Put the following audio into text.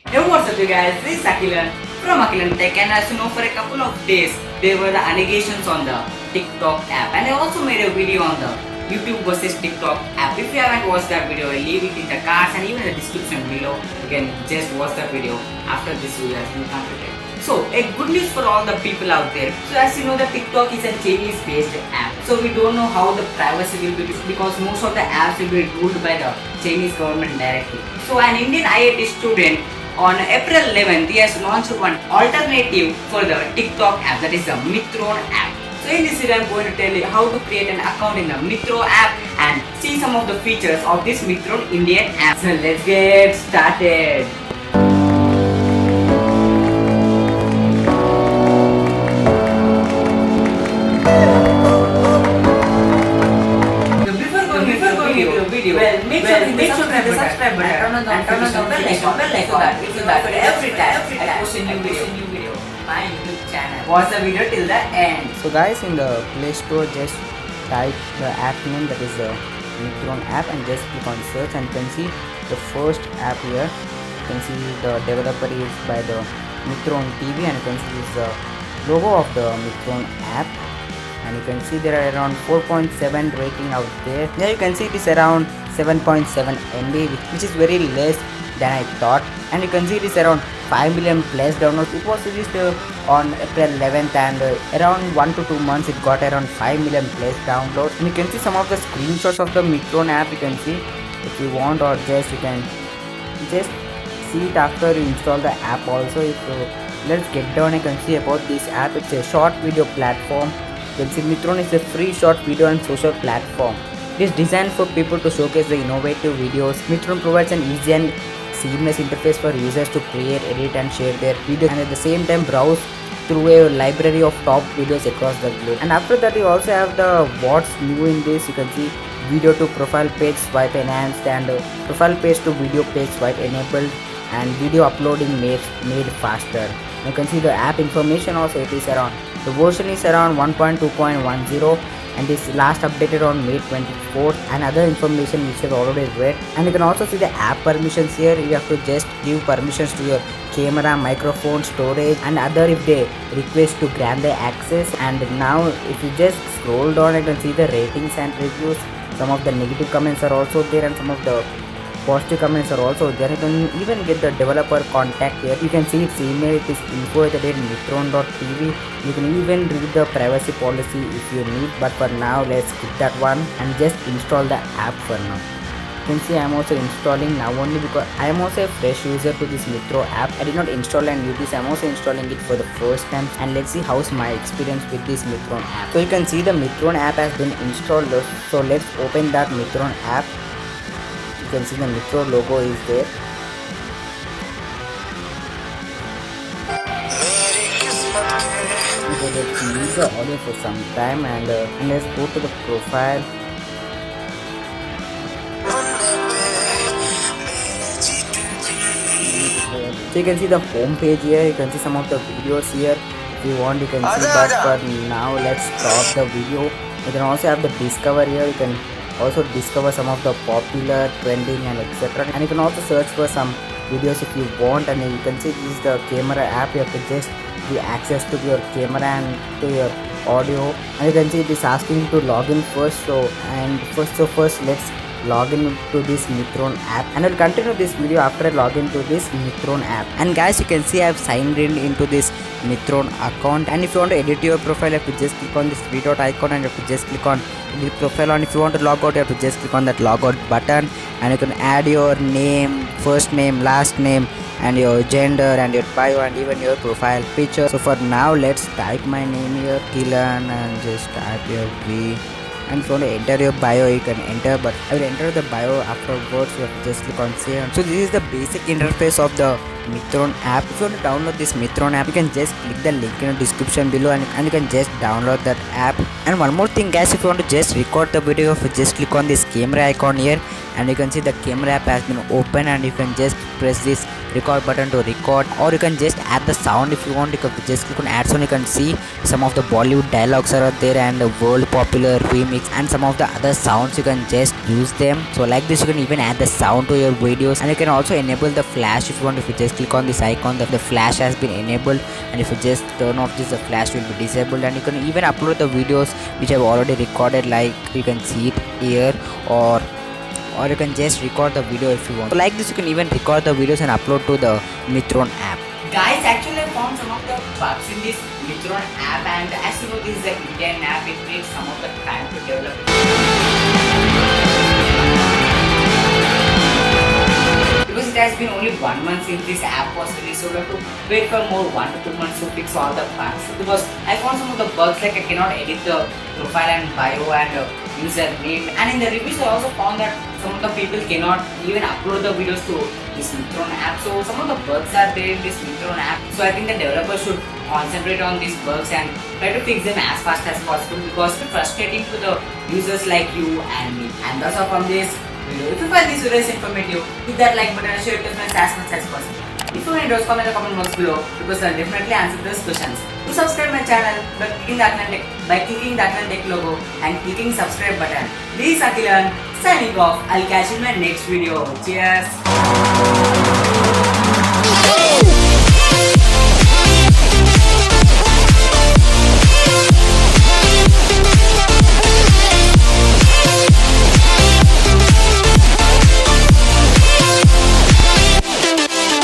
Hey, what's up you guys? This is Akhilan from AkhilanTech, and as you know, for a couple of days there were the allegations on the TikTok app, and I also made a video on the YouTube versus TikTok app. If you haven't watched that video, I'll leave it in the cards and even in the description below. You can just watch that video after this video has been completed. So, a good news for all the people out there. So, as you know, the TikTok is a Chinese-based app. So, we don't know how the privacy will be because most of the apps will be ruled by the Chinese government directly. So, an Indian IIT student on April 11th, he has launched one alternative for the TikTok app, that is the Mitron app. So in this video, I'm going to tell you how to create an account in the Mitron app and see some of the features of this Mitron Indian app. So let's get started. Before going into the video, make sure to hit the subscribe button and turn on the bell icon so that you get every time I post a new video my YouTube channel. Watch the video till the end. So guys, in the Play Store, just type the app name, that is the Mitron app, and just click on search, and you can see the first app here. You can see the developer is by the Mitron TV, and you can see the logo of the Mitron app, and you can see there are around 4.7 rating out there. Here you can see it is around 7.7 MB, which is very less than I thought, and you can see it is around 5 million plus downloads. It was released on April 11th, and around 1 to 2 months it got around 5 million plus downloads. And you can see some of the screenshots of the Mitron app. You can see if you want, or just you can just see it after you install the app also. Let's get down. You can see about this app. It's a short video platform. You can see Mitron is a free short video and social platform. It is designed for people to showcase the innovative videos. Mitron provides an easy and seamless interface for users to create, edit and share their videos, and at the same time browse through a library of top videos across the globe. And after that, you also have the what's new in this. You can see video to profile page swipe enhanced, and profile page to video page swipe enabled, and video uploading made faster. You can see the app information also. It is around, the version is around 1.2.10, and this last updated on May 24th, and other information which you have already read. And you can also see the app permissions here. You have to just give permissions to your camera, microphone, storage and other if they request to grant the access. And now if you just scroll down, you can see the ratings and reviews. Some of the negative comments are also there, and some of the positive comments are also there. You can even get the developer contact here. You can see its email. It is info@mitron.tv. You can even read the privacy policy if you need, but for now let's skip that one and just install the app for now. You can see I am also installing now, only because I am also a fresh user to this Mitron app. I did not install and use this. I am also installing it for the first time, and let's see how's my experience with this Mitron app. So you can see the Mitron app has been installed. So let's open that Mitron app. You can see the Mitron logo is there. Okay, let's leave the audio for some time, and let's go to the profile. So you can see the home page here. You can see some of the videos here. If you want, you can see, but for now let's stop the video. You can also have the discover here. You can also discover some of the popular, trending and etc. And you can also search for some videos if you want. And you can see this is the camera app. You have to just give access to your camera and to your audio. And you can see it is asking to log in first. So first let's log in to this Mitron app, and I'll continue this video after I log into this Mitron app. And guys, you can see I've signed in into this Mitron account. And if you want to edit your profile, you have to just click on this three dot icon, and you have to just click on edit profile. And if you want to log out, you have to just click on that logout button, and you can add your name, first name, last name, and your gender and your bio and even your profile picture. So for now, let's type my name here, Akhilan, and just type your V. And if you want to enter your bio, you can enter, but I will enter the bio afterwards. You have to just click on save. So this is the basic interface of the Mitron app. If you want to download this Mitron app, you can just click the link in the description below, and you can just download that app. And one more thing guys, if you want to just record the video, if you just click on this camera icon here, and you can see the camera app has been open, and you can just press this record button to record, or you can just add the sound if you want. You can just click on add sound. You can see some of the Bollywood dialogues are there and world popular remix and some of the other sounds. You can just use them. So like this you can even add the sound to your videos, and you can also enable the flash if you want. If you just click on this icon, the flash has been enabled, and if you just turn off this, the flash will be disabled. And you can even upload the videos which I've already recorded, like you can see it here, or you can just record the video if you want. So like this you can even record the videos and upload to the Mitron app. Guys, actually I found some of the bugs in this Mitron app, and as you know this is an Indian app, it takes some of the time to develop. Because it has been only 1 month since this app was released, so we have to wait for more 1 to 2 months to fix all the bugs. Because I found some of the bugs, like I cannot edit the profile and bio and username, and in the reviews I also found that some of the people cannot even upload the videos to this Mitron app. So some of the bugs are there in this Mitron app. So I think the developers should concentrate on these bugs and try to fix them as fast as possible, because it's frustrating to the users like you and me. And that's all from this video. If you find this video is informative, hit that like button and share it with friends as much as possible. If you want to comment in the comment box below, because I'll definitely answer those questions. To subscribe my channel by clicking the AkhilanTech logo and clicking subscribe button. This is Akhilan signing off. I'll catch you in my next video. Cheers.